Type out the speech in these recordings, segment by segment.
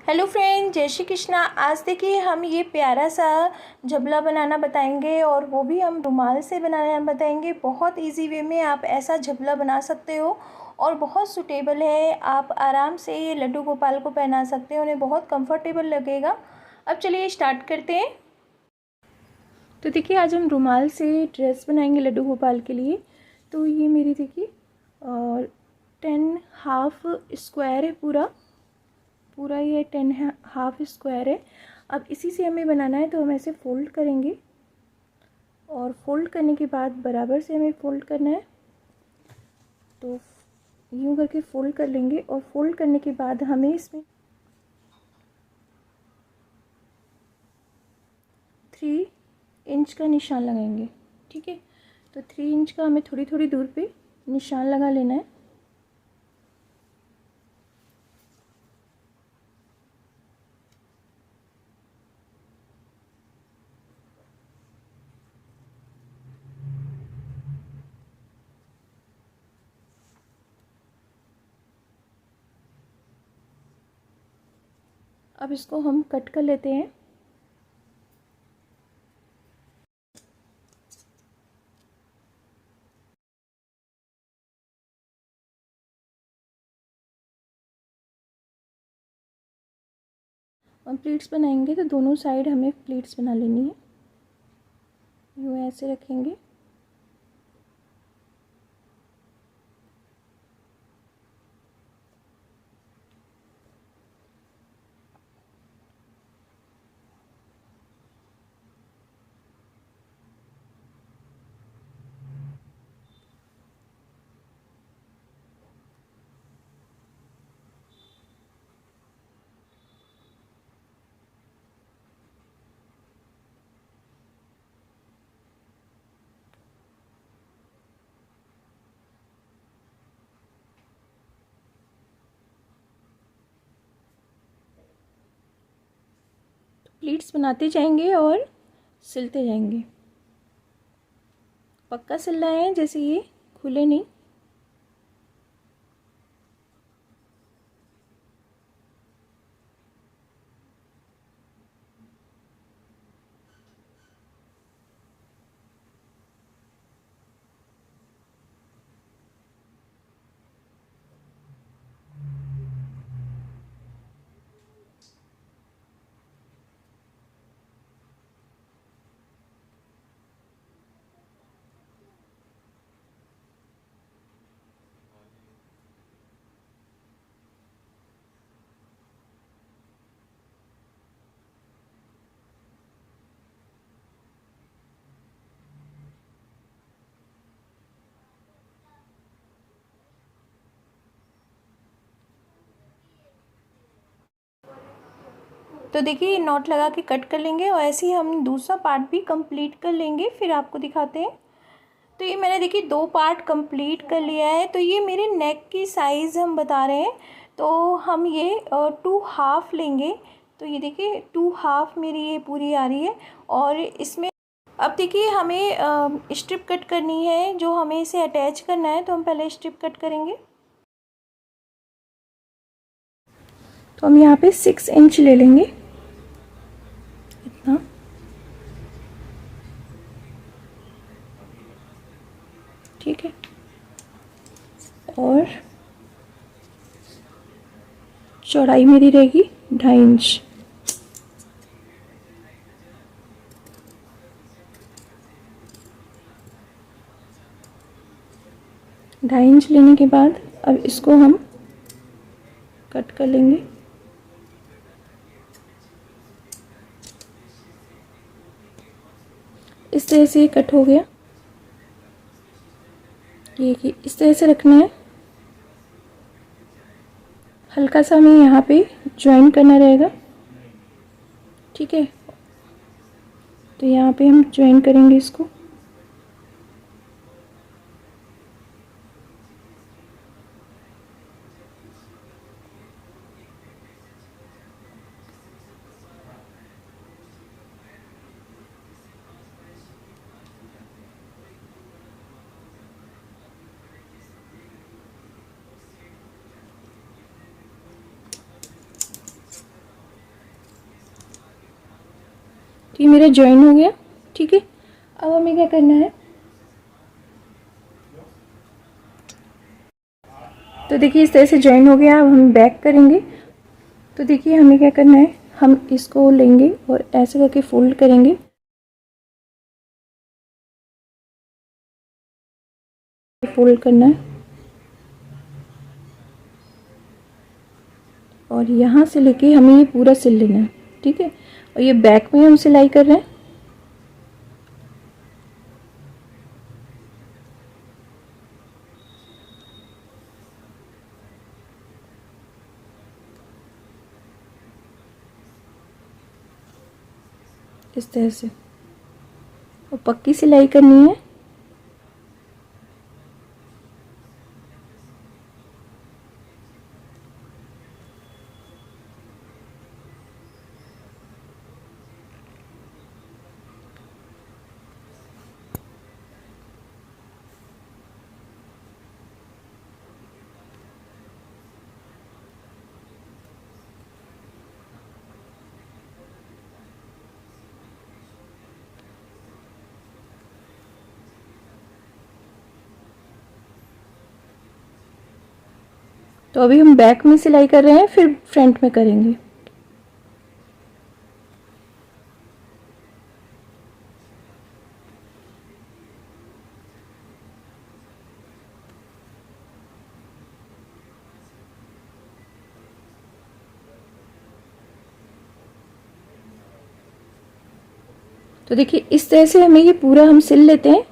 Hello friend, जय श्री कृष्णा। आज देखिए हम ये प्यारा सा झबला बनाना बताएंगे और वो भी हम रुमाल से बनाना बताएंगे। बहुत इजी वे में आप ऐसा झबला बना सकते हो और बहुत सूटेबल है। आप आराम से ये लड्डू गोपाल को पहना सकते हो, उन्हें बहुत कंफर्टेबल लगेगा। अब चलिए स्टार्ट करते हैं। तो देखिए आज हम रुमाल से ड्रेस बनाएंगे लड्डू गोपाल के लिए। तो ये मेरी देखिए 10 हाफ स्क्वायर है, पूरा ये 10 हाफ स्क्वायर है। अब इसी से हमें बनाना है, तो हम ऐसे फ़ोल्ड करेंगे और फोल्ड करने के बाद बराबर से हमें फ़ोल्ड करना है। तो यूँ करके फ़ोल्ड कर लेंगे और फोल्ड करने के बाद हमें इसमें 3 इंच का निशान लगाएंगे। ठीक है, तो 3 इंच का हमें थोड़ी थोड़ी दूर पे निशान लगा लेना है। अब इसको हम कट कर लेते हैं। हम प्लीट्स बनाएंगे तो दोनों साइड हमें प्लीट्स बना लेनी है। यूँ ऐसे रखेंगे। प्लीट्स बनाते जाएंगे और सिलते जाएंगे। पक्का सिलना है, जैसे ये खुले नहीं। तो देखिए ये नॉट लगा के कट कर लेंगे और ऐसे ही हम दूसरा पार्ट भी कंप्लीट कर लेंगे, फिर आपको दिखाते हैं। तो ये मैंने देखिए 2 पार्ट कंप्लीट कर लिया है। तो ये मेरे नेक की साइज़ हम बता रहे हैं, तो हम ये 2 हाफ लेंगे। तो ये देखिए 2 हाफ मेरी ये पूरी आ रही है। और इसमें अब देखिए हमें स्ट्रिप कट करनी है, जो हमें इसे अटैच करना है। तो हम पहले स्ट्रिप कट करेंगे। तो हम यहाँ पे 6 इंच ले लेंगे, इतना। ठीक है, और चौड़ाई मेरी रहेगी 2.5 इंच। ढाई इंच लेने के बाद अब इसको हम कट कर लेंगे। इस तरह से ये कट हो गया। ये कि इस तरह से रखना है। हल्का सा हमें यहाँ पे ज्वाइन करना रहेगा। ठीक है, तो यहाँ पे हम ज्वाइन करेंगे इसको। तो ये मेरा जॉइन हो गया। ठीक है, अब हमें क्या करना है, तो देखिए इस तरह से जॉइन हो गया। अब हम बैक करेंगे। तो देखिए हमें क्या करना है, हम इसको लेंगे और ऐसे करके फोल्ड करेंगे। फोल्ड करना है और यहाँ से लेके हमें ये पूरा सिल लेना है। ठीक है, और ये बैक में हम सिलाई कर रहे हैं। इस तरह से, और पक्की सिलाई करनी है। तो अभी हम बैक में सिलाई कर रहे हैं, फिर फ्रंट में करेंगे। तो देखिए इस तरह से हमें ये पूरा हम सिल लेते हैं,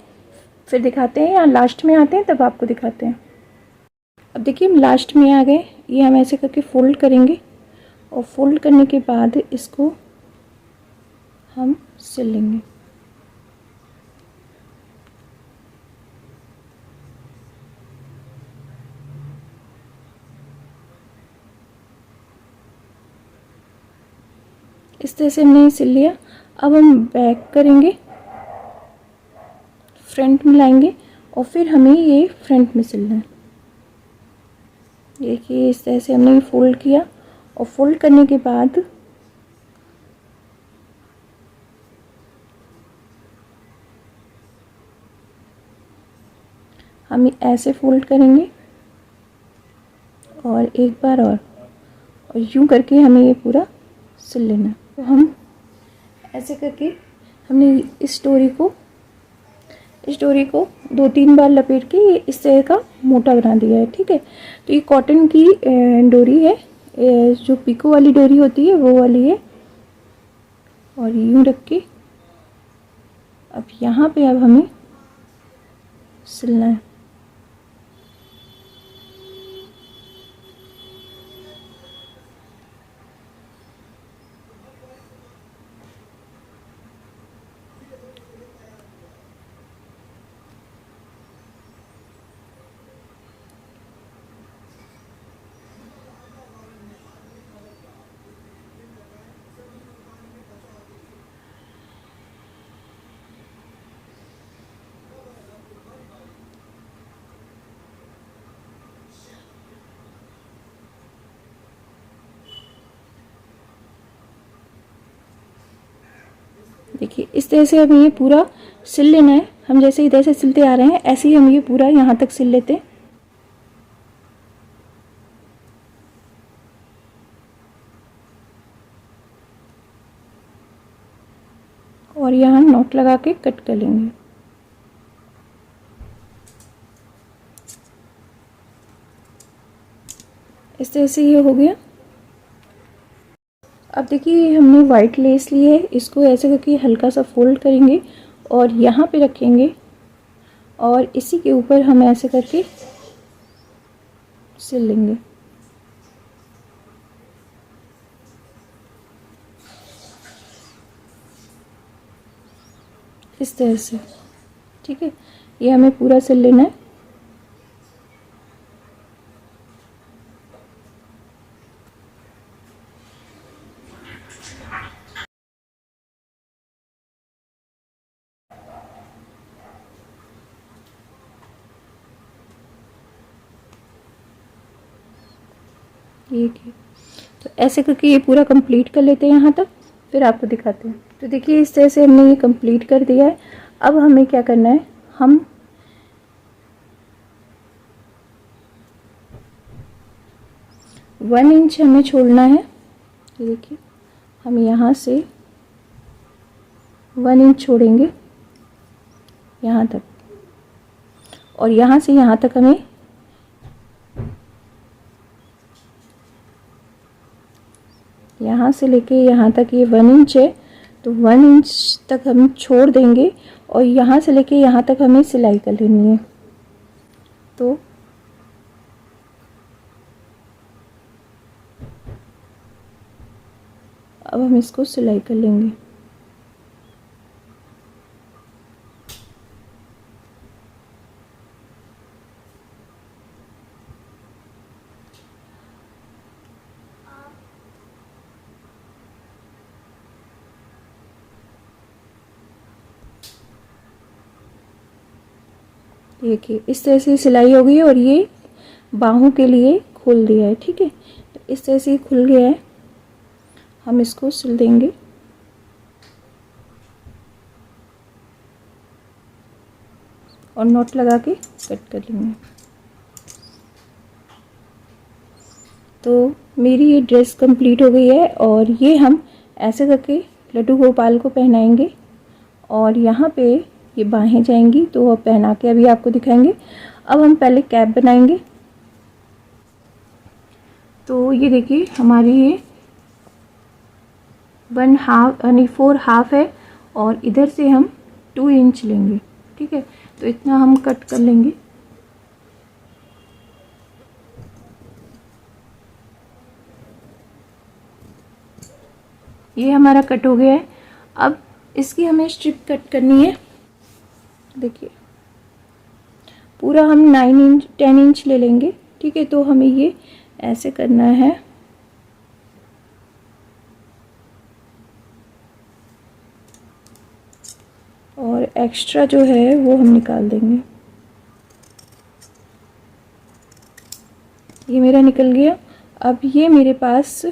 फिर दिखाते हैं, या लास्ट में आते हैं तब आपको दिखाते हैं। अब देखिए हम लास्ट में आ गए। ये हम ऐसे करके फोल्ड करेंगे और फोल्ड करने के बाद इसको हम सिल लेंगे। इस तरह से हमने सिल लिया। अब हम बैक करेंगे, फ्रंट में लाएंगे और फिर हमें ये फ्रंट में सिलना है। देखिए इस तरह से हमने फोल्ड किया और फोल्ड करने के बाद हम ऐसे फोल्ड करेंगे और एक बार और यूं करके हमें ये पूरा सिल लेना। तो हम ऐसे करके हमने इस डोरी को 2-3 बार लपेट के ये इस तरह का मोटा बना दिया है। ठीक है, तो ये कॉटन की डोरी है, जो पिको वाली डोरी होती है वो वाली है। और यूं रख के अब यहाँ पे अब हमें सिलना है। देखिए इस तरह से हमें ये पूरा सिल लेना है। हम जैसे इधर से सिलते आ रहे हैं ऐसे ही हम ये पूरा यहाँ तक सिल लेते हैं। और यहाँ नॉट लगा के कट कर लेंगे। इस तरह से ये हो गया। अब देखिए हमने वाइट लेस ली है, इसको ऐसे करके हल्का सा फोल्ड करेंगे और यहाँ पे रखेंगे और इसी के ऊपर हम ऐसे करके सिल लेंगे। इस तरह से। ठीक है, ये हमें पूरा सिल लेना है। ठीक है, तो ऐसे करके ये पूरा कंप्लीट कर लेते हैं यहाँ तक, फिर आपको दिखाते हैं। तो देखिए इस तरह से हमने ये कंप्लीट कर दिया है। अब हमें क्या करना है, हम 1 इंच हमें छोड़ना है। ये देखिए हम यहाँ से 1 इंच छोड़ेंगे यहाँ तक, और यहाँ से यहाँ तक हमें यहाँ से लेके यहाँ तक ये 1 इंच है, तो 1 इंच तक हम छोड़ देंगे और यहाँ से लेके यहाँ तक हमें सिलाई कर लेनी है। तो अब हम इसको सिलाई कर लेंगे। देखिए इस तरह से सिलाई हो गई है और ये बाहों के लिए खोल दिया है। ठीक है, तो इस तरह से खुल गया है, हम इसको सिल देंगे। और नॉट लगा के कट कर लेंगे। तो मेरी ये ड्रेस कंप्लीट हो गई है और ये हम ऐसे करके लड्डू गोपाल को पहनाएंगे और यहाँ पे ये बाहें जाएंगी, तो अब पहना के अभी आपको दिखाएंगे। अब हम पहले कैप बनाएंगे। तो ये देखिए हमारी ये 1/2 यानी 4 हाफ है और इधर से हम 2 इंच लेंगे। ठीक है, तो इतना हम कट कर लेंगे। ये हमारा कट हो गया है। अब इसकी हमें स्ट्रिप कट करनी है। देखिए पूरा हम 9 इंच 10 इंच ले लेंगे। ठीक है, तो हमें ये ऐसे करना है। और एक्स्ट्रा जो है वो हम निकाल देंगे। ये मेरा निकल गया। अब ये मेरे पास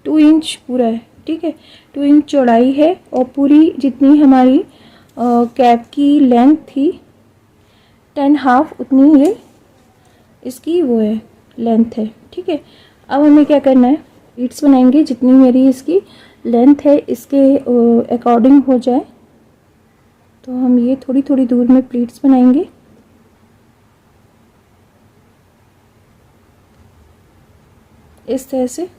2 इंच पूरा है। ठीक है, 2 इंच चौड़ाई है और पूरी जितनी हमारी कैप की लेंथ थी 10 हाफ, उतनी ये इसकी वो है लेंथ है। ठीक है, अब हमें क्या करना है, प्लीट्स बनाएंगे जितनी मेरी इसकी लेंथ है इसके अकॉर्डिंग हो जाए। तो हम ये थोड़ी थोड़ी दूर में प्लीट्स बनाएंगे। इस तरह से।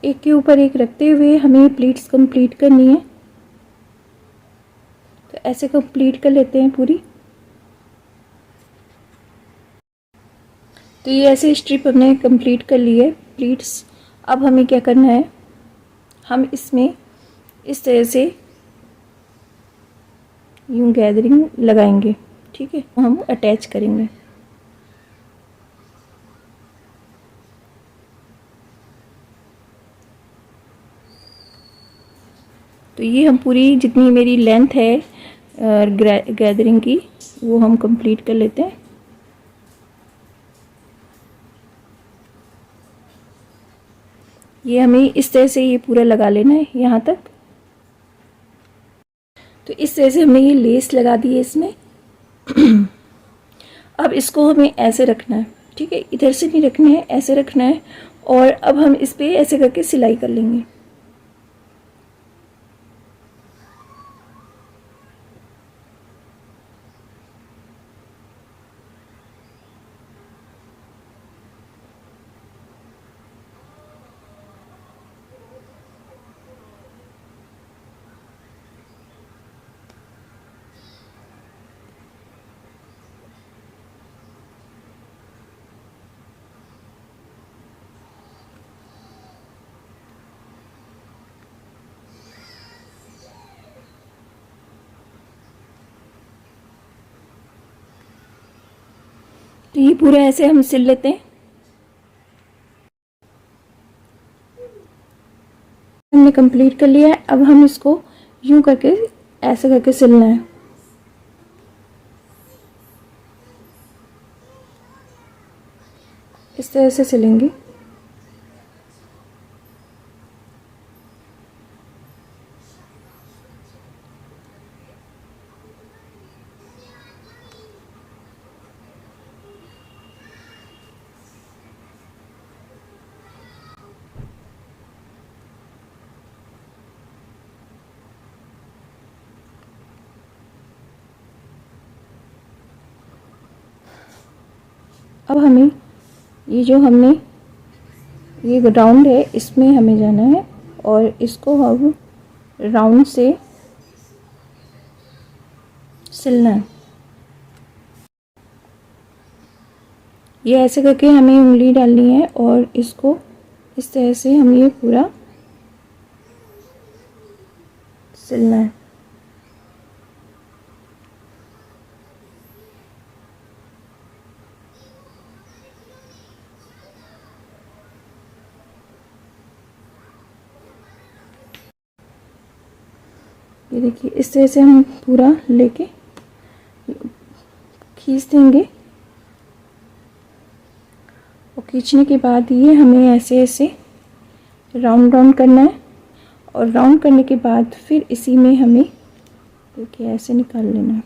एक के ऊपर एक रखते हुए हमें प्लीट्स कंप्लीट करनी है। तो ऐसे कंप्लीट कर लेते हैं पूरी। तो ये ऐसे स्ट्रिप हमने कंप्लीट कर ली है प्लीट्स। अब हमें क्या करना है, हम इसमें इस तरह से यूं गैदरिंग लगाएंगे। ठीक है, हम अटैच करेंगे। तो ये हम पूरी जितनी मेरी लेंथ है गैदरिंग की वो हम कंप्लीट कर लेते हैं। ये हमें इस तरह से ये पूरा लगा लेना है यहाँ तक। तो इस तरह से हमने ये लेस लगा दी है इसमें। अब इसको हमें ऐसे रखना है। ठीक है, इधर से नहीं रखना है, ऐसे रखना है। और अब हम इस पे ऐसे करके सिलाई कर लेंगे। तो ये पूरा ऐसे हम सिल लेते हैं। हमने कंप्लीट कर लिया है। अब हम इसको यूं करके ऐसे करके सिलना है। इस तरह से सिलेंगे। अब हमें ये जो हमने ये राउंड है इसमें हमें जाना है और इसको हम राउंड से सिलना है। ये ऐसे करके हमें उंगली डालनी है और इसको इस तरह से हम ये पूरा सिलना है। ये देखिए इस तरह से हम पूरा लेके खींच देंगे और खींचने के बाद ये हमें ऐसे ऐसे राउंड राउंड करना है और राउंड करने के बाद फिर इसी में हमें देखिए ऐसे निकाल लेना है।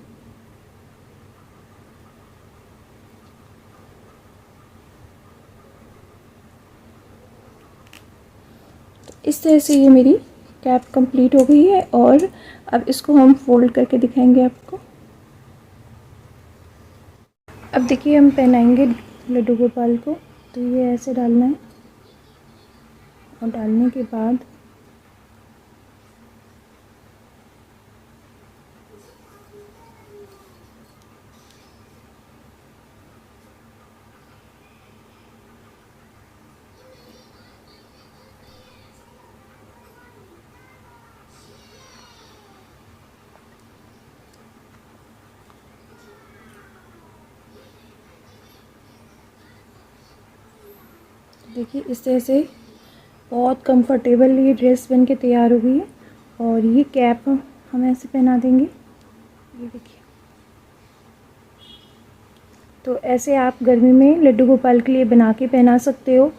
तो इस तरह से ये मेरी कैप कंप्लीट हो गई है और अब इसको हम फोल्ड करके दिखाएंगे आपको। अब देखिए हम पहनाएंगे लड्डू गोपाल को। तो ये ऐसे डालना है और डालने के बाद देखिए इस तरह से बहुत कंफर्टेबल ये ड्रेस बन के तैयार हो गई है। और ये कैप हम ऐसे पहना देंगे, ये देखिए। तो ऐसे आप गर्मी में लड्डू गोपाल के लिए बना के पहना सकते हो।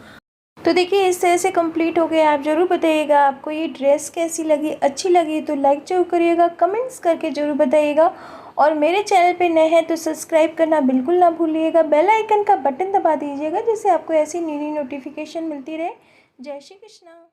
तो देखिए इस तरह से कंप्लीट हो गया। आप ज़रूर बताइएगा आपको ये ड्रेस कैसी लगी। अच्छी लगी तो लाइक ज़रूर करिएगा, कमेंट्स करके ज़रूर बताइएगा। और मेरे चैनल पे नए हैं तो सब्सक्राइब करना बिल्कुल ना भूलिएगा। बेल आइकन का बटन दबा दीजिएगा जिससे आपको ऐसी नई नोटिफिकेशन मिलती रहे। जय श्री कृष्णा।